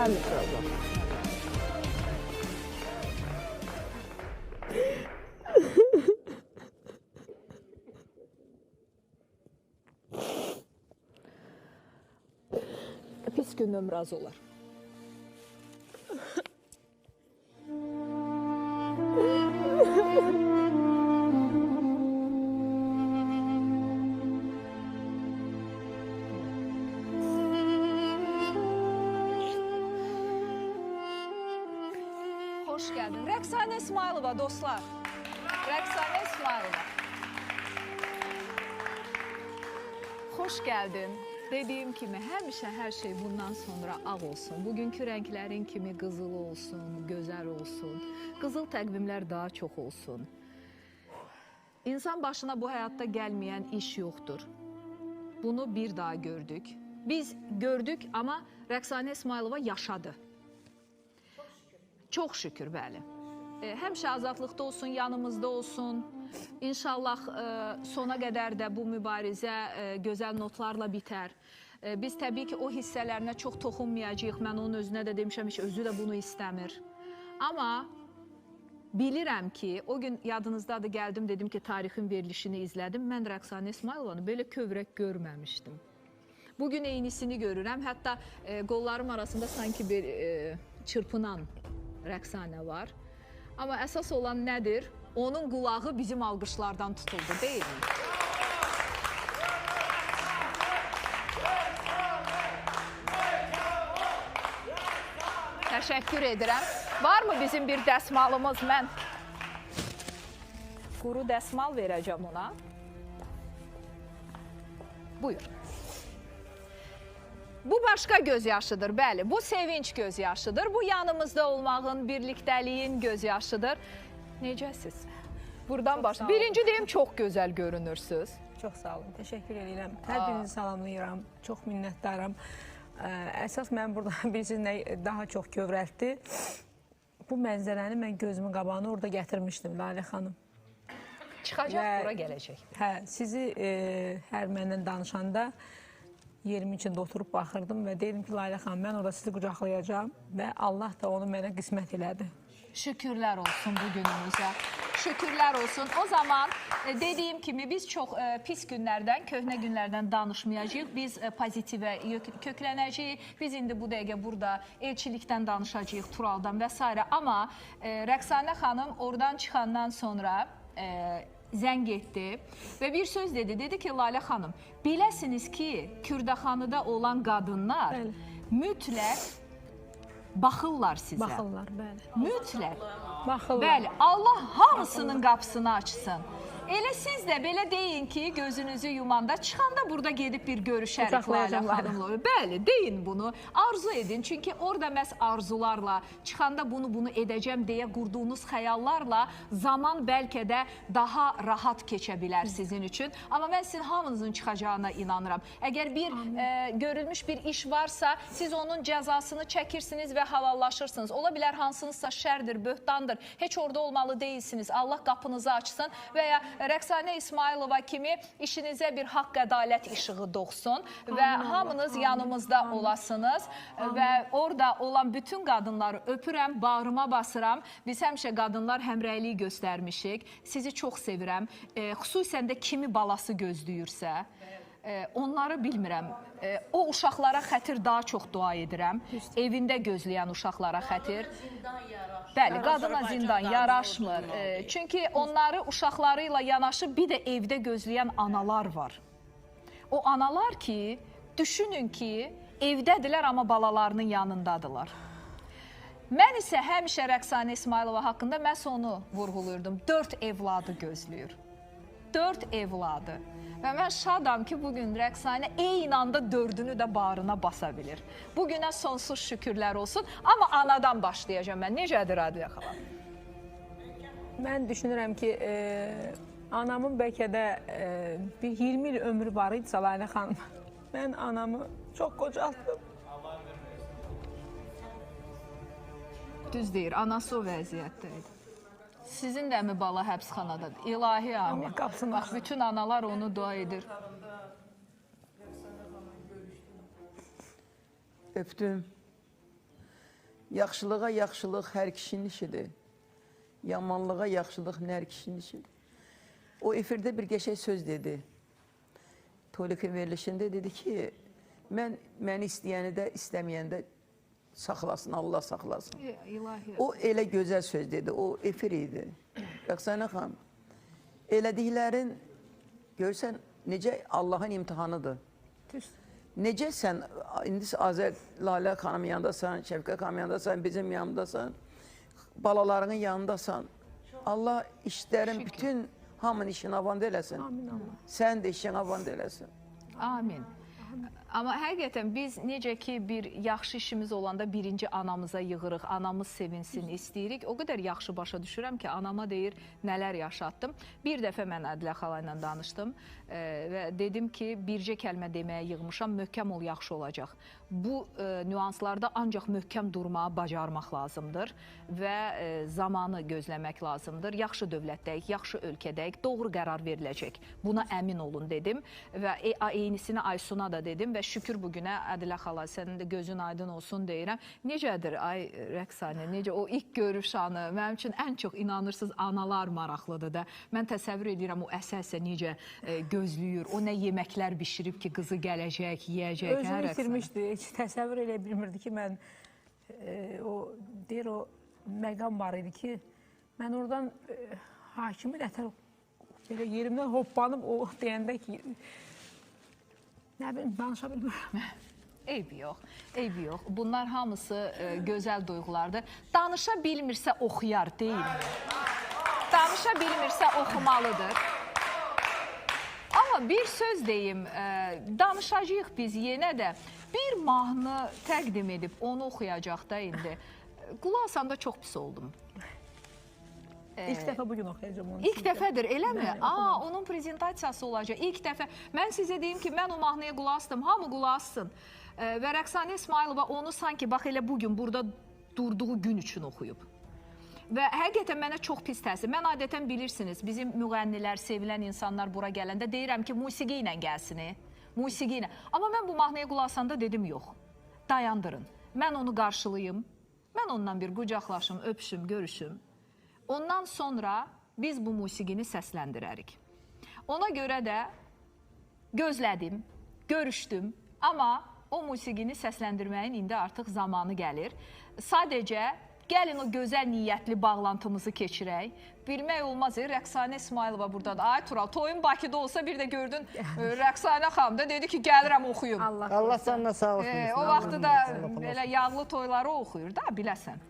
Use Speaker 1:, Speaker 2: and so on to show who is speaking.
Speaker 1: Sən bitirəcəm. Pis gündən razı olar.
Speaker 2: Hoş geldin. Rəqsanə İsmailova dostlar. Rəqsanə İsmailova. Hoş geldin. Dediyim kimi həmişə hər şey bundan sonra ağ olsun. Bugünkü rənglərin kimi qızıl olsun, gözəl olsun. Qızıl təqvimlər daha çox olsun. İnsan başına bu həyatda gəlməyən iş yoxdur. Bunu bir daha gördük. Biz gördük, amma Rəqsanə İsmailova yaşadı. Çox şükür, bəli. Həmişə azadlıqda olsun, yanımızda olsun. İnşallah sona qədər də bu mübarizə gözəl notlarla bitər. Biz təbii ki, o hissələrinə çox toxunmayacağıq. Mən onun özünə də demişəm, heç özü də bunu istəmir. Amma bilirəm ki, o gün yadınızdadır, gəldim, dedim ki, tarixin verilişini izlədim. Mən Rəqsanə İsmailovanı belə kövrək görməmişdim. Bugün eynisini görürəm. Hətta qollarım arasında sanki bir çırpınan Rəqsanə var. Amma əsas olan nədir? Onun qulağı bizim alqışlardan tutuldu, deyilmi? Təşəkkür edirəm. Varmı bizim bir dəsmalımız? Mən quru dəsmal verəcəm ona. Buyur. Bu başqa gözyaşıdır, bəli. Bu sevinç gözyaşıdır. Bu yanımızda olmağın, birlikdəliyin gözyaşıdır. Necəsiz? Buradan başlayın. Birinci deyim, çox gözəl görünürsünüz.
Speaker 1: Çox sağ olun, təşəkkür edirəm. Hər birinizi salamlayıram, çox minnətdaram. Əsas mən burada bilirsiniz, daha çox kövrəltdi. Bu mənzərəni mən gözümün qabağına orada gətirmişdim, Lalə xanım.
Speaker 2: Çıxacaq, bura gələcək.
Speaker 1: Hə, sizi hər məndən danışanda yerimin içində oturub baxırdım və deyirdim ki, Lalə xanım, mən orada sizi qucaqlayacağım və Allah da onu mənə qismət elədi.
Speaker 2: Şükürlər olsun bu günümüzə. Şükürlər olsun. O zaman dediyim kimi biz çox pis günlərdən, köhnə günlərdən danışmayacağıq. Biz pozitivə köklənəcəyik. Biz indi bu dəqiqə burada elçilikdən danışacağıq, Turaldan və s. Amma Rəqsanə xanım oradan çıxandan sonra zəng etdi və bir söz dedi. Dedi ki, Lalə xanım, biləsiniz ki, Kürdəxanıda olan qadınlar mütləq baxırlar sizə.
Speaker 1: Baxırlar, bəli.
Speaker 2: Mütləq.
Speaker 1: Baxırlar.
Speaker 2: Bəli, Allah hamısının qapısını açsın. Elə siz də belə deyin ki, gözünüzü yumanda, çıxanda burada gedib bir görüşərik Lalə xanımla. Bəli, deyin bunu, arzu edin. Çünki orada məhz arzularla, çıxanda bunu edəcəm deyə qurduğunuz xəyallarla zaman bəlkə də daha rahat keçə bilər sizin üçün. Amma mən sizin hamınızın çıxacağına inanıram. Əgər bir görülmüş bir iş varsa, siz onun cəzasını çəkirsiniz və halallaşırsınız. Ola bilər hansınızsa şərdir, böhtandır, heç orada olmalı deyilsiniz. Allah qapınızı açsın və ya Rəqsanə İsmailova kimi işinizə bir haqq ədalət işığı doğsun və hamınız yanımızda olasınız və orada olan bütün qadınları öpürəm, bağrıma basıram. Biz həmişə qadınlar həmrəyliyi göstərmişik. Sizi çox sevirəm. Xüsusən də kimi balası gözləyirsə, onları bilmirəm. O uşaqlara xətir daha çox dua edirəm. Evində gözləyən uşaqlara xətir. Bəli, qadına zindan yaraşmır. Çünki onları uşaqları ilə yanaşı bir də evdə gözləyən analar var. O analar ki, düşünün ki, evdədirlər amma balalarının yanındadılar. Mən isə həmişə Rəqsanə İsmailova haqqında məhz onu vurğuluyurdum. 4 evladı gözləyir. 4 evladı. Və mən şadam ki, bugün Rəqsanə eyni anda 4'ünü də bağrına basa bilir. Bugünə sonsuz şükürlər olsun. Amma anadan başlayacağım mən. Necədir Adilə xala?
Speaker 1: Mən düşünürəm ki, anamın bəlkə də bir 20 il ömrü var idi Lalə xanım. Mən anamı çox qocaltdım.
Speaker 2: Düz deyir, anası o vəziyyətdə idi. Sizin də mi bala həbsxanadadır? İlahi amin. Bax, bütün analar onu dua edir.
Speaker 3: Öptüm. Yaxşılığa yaxşılıq hər kişinin işidir. Yamanlığa yaxşılıq hər kişinin işidir. O efirdə bir qəşəng söz dedi. Tolikin verilişində dedi ki, məni istəyəni də, istəməyəni də saxlasın, Allah saxlasın.
Speaker 2: İlahi.
Speaker 3: O elə gözəl söz dedi, o efir idi. Rəqsanə xanım, elədiklərin görsən necə Allahın imtihanıdır. Necə sən, indi Azər Lalə xanım yanındasan, Şəfqət xanım yanındasan, bizim yanındasan, balalarının yanındasan. Allah işlərin bütün hamının işini avand eləsin.
Speaker 1: Amin Allah.
Speaker 3: Sən də işini avand eləsin.
Speaker 2: Amin. Amma həqiqətən biz necə ki bir yaxşı işimiz olanda birinci anamıza yığırıq, anamız sevinsin istəyirik. O qədər yaxşı başa düşürəm ki, anama deyir nələr yaşatdım. Bir dəfə mən Ədilə xala ilə danışdım və dedim ki, bircə kəlmə deməyə yığmışam, möhkəm ol, yaxşı olacaq. Bu nüanslarda ancaq möhkəm durmağı bacarmaq lazımdır və zamanı gözləmək lazımdır. Yaxşı dövlətdəyik, yaxşı ölkədəyik, doğru qərar veriləcək. Buna əmin olun dedim və eynisini Aysuna da dedim və şükür bugünə Ədilə xala, sənin də gözün aydın olsun deyirəm. Necədir ay Rəqsanə, necə o ilk görüş anı, mənim üçün ən çox inanırsınız analar maraqlıdır da. Mən təsəvvür edirəm o əsə-əsə necə gözləyir, o nə yeməklər bişirib ki, qızı gələcək, yeyəcək.
Speaker 1: Özünü itirmişdi, heç təsəvvür elə bilmirdi ki, mən o məqam var idi ki, mən oradan hakimi nətər belə yerimdən hoppanıb o deyəndə ki, nə bilim, danışa bilmirəm.
Speaker 2: Eybi yox, eybi yox. Bunlar hamısı gözəl duyğulardır. Danışa bilmirsə oxuyar, deyilmi? Danışa bilmirsə oxumalıdır. Amma bir söz deyim, danışacağıq biz yenə də. Bir mahnı təqdim edib, onu oxuyacaq da indi. Qulaq asanda çox pis oldum.
Speaker 1: İlk dəfə bugün oxuyacağım onu.
Speaker 2: İlk dəfədir, eləmi? Onun prezentasiyası olacaq. İlk dəfə. Mən sizə deyim ki, mən o mahnıya qulaq astım, hamı qulaq assın. Və Rəqsanə İsmailova onu sanki, bax elə bugün burada durduğu gün üçün oxuyub. Və həqiqətən mənə çox pis təsir. Mən adətən bilirsiniz, bizim müğənnilər, sevilən insanlar bura gələndə deyirəm ki, musiqi ilə gəlsin, musiqi ilə. Amma mən bu mahnıya qulaq asanda dedim, yox, dayandırın. Mən onu qarşılayım, mən ondan bir qucaqlaşım, öpüşüm, görüşüm. Ondan sonra biz bu musiqini səsləndirərik. Ona görə də gözlədim, görüşdüm, amma o musiqini səsləndirməyin indi artıq zamanı gəlir. Sadəcə gəlin o gözəl niyyətli bağlantımızı keçirək. Bilmək olmaz, Rəqsanə İsmailova buradadır. Ay Tural, toyun Bakıda olsa bir də gördün, Rəqsanə xanım da dedi ki, gəlirəm oxuyum.
Speaker 4: Allah sənə sağ olsun.
Speaker 2: O vaxtı da belə yağlı toyları oxuyur da, biləsən.